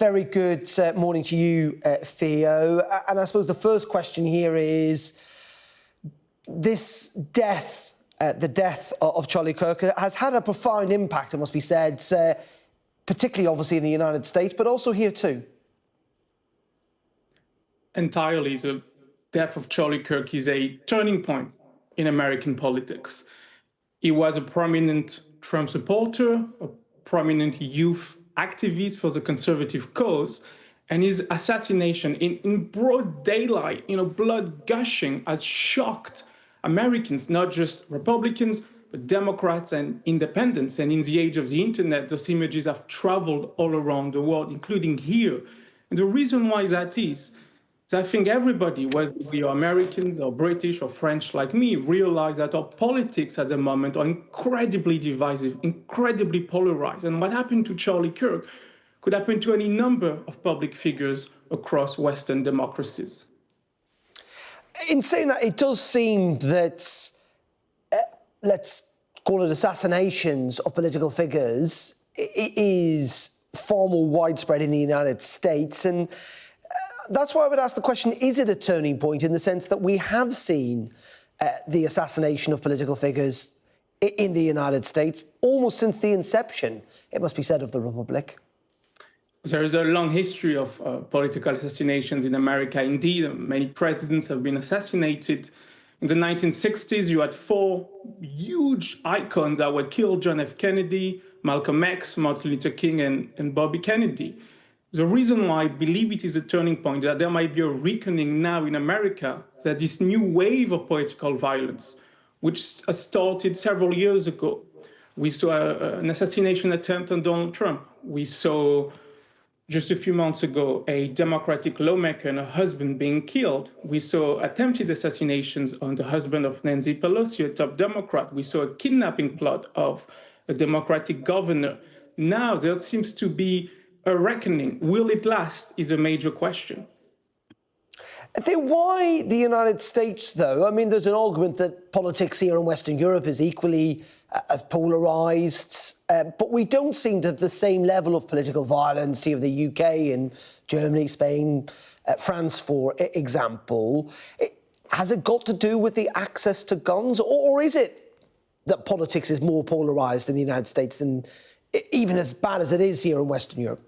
Very good morning to you, Theo. And I suppose the first question here is, this death, the death of Charlie Kirk, has had a profound impact, it must be said, particularly obviously in the United States, but also here too. Entirely. The death of Charlie Kirk is a turning point in American politics. He was a prominent Trump supporter, a prominent youth activist for the conservative cause, and his assassination in broad daylight, blood gushing, has shocked Americans, not just Republicans, but Democrats and independents. And in the age of the internet, those images have traveled all around the world, including here. And the reason why that is I think everybody, whether we are Americans or British or French like me, realize that our politics at the moment are incredibly divisive, incredibly polarized. And what happened to Charlie Kirk could happen to any number of public figures across Western democracies. In saying that, it does seem that, let's call it assassinations of political figures, it is far more widespread in the United States. And that's why I would ask the question, is it a turning point in the sense that we have seen the assassination of political figures in the United States almost since the inception, it must be said, of the Republic? There is a long history of political assassinations in America. Indeed, many presidents have been assassinated. In the 1960s, you had four huge icons that were killed: John F. Kennedy, Malcolm X, Martin Luther King, and Bobby Kennedy. The reason why I believe it is a turning point is that there might be a reckoning now in America that this new wave of political violence, which started several years ago, we saw an assassination attempt on Donald Trump. We saw just a few months ago a Democratic lawmaker and her husband being killed. We saw attempted assassinations on the husband of Nancy Pelosi, a top Democrat. We saw a kidnapping plot of a Democratic governor. Now there seems to be a reckoning. Will it last is a major question. Then why the United States, though? I mean, there's an argument that politics here in Western Europe is equally as polarised, but we don't seem to have the same level of political violence here in the UK and Germany, Spain, France, for example. Has it got to do with the access to guns, or is it that politics is more polarised in the United States than even as bad as it is here in Western Europe?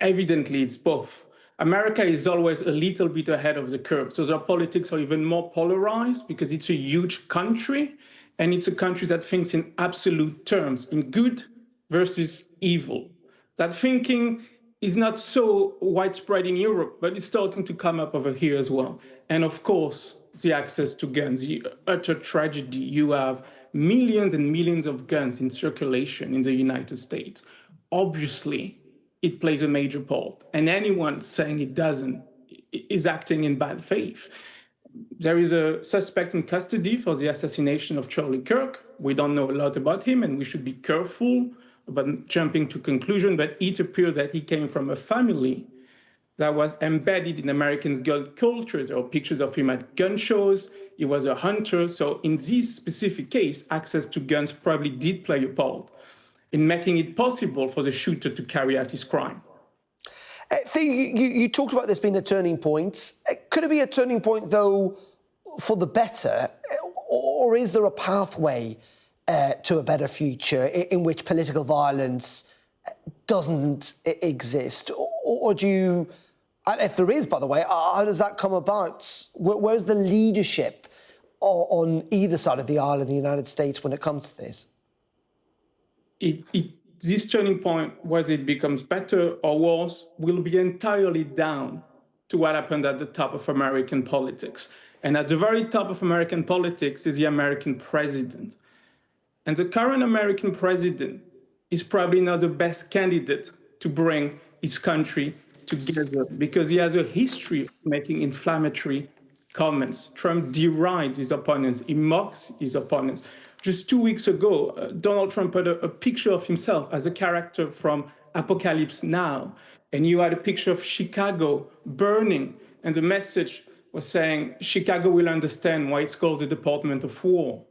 Evidently, it's both. America is always a little bit ahead of the curve. So their politics are even more polarized because it's a huge country, and it's a country that thinks in absolute terms, in good versus evil. That thinking is not so widespread in Europe, but it's starting to come up over here as well. And of course, the access to guns, the utter tragedy. You have millions and millions of guns in circulation in the United States. Obviously, it plays a major part. And anyone saying it doesn't is acting in bad faith. There is a suspect in custody for the assassination of Charlie Kirk. We don't know a lot about him, and we should be careful about jumping to conclusion, but it appears that he came from a family that was embedded in American gun culture. There are pictures of him at gun shows. He was a hunter. So in this specific case, access to guns probably did play a part in making it possible for the shooter to carry out his crime. You talked about this being a turning point. Could it be a turning point, though, for the better? Or is there a pathway to a better future in which political violence doesn't exist? Or do you, if there is, by the way, how does that come about? Where's the leadership on either side of the aisle in the United States when it comes to this? This turning point, whether it becomes better or worse, will be entirely down to what happened at the top of American politics. And at the very top of American politics is the American president. And the current American president is probably not the best candidate to bring his country together because he has a history of making inflammatory comments. Trump derides his opponents, he mocks his opponents. Just 2 weeks ago, Donald Trump put a picture of himself as a character from Apocalypse Now. And you had a picture of Chicago burning. And the message was saying, Chicago will understand why it's called the Department of War.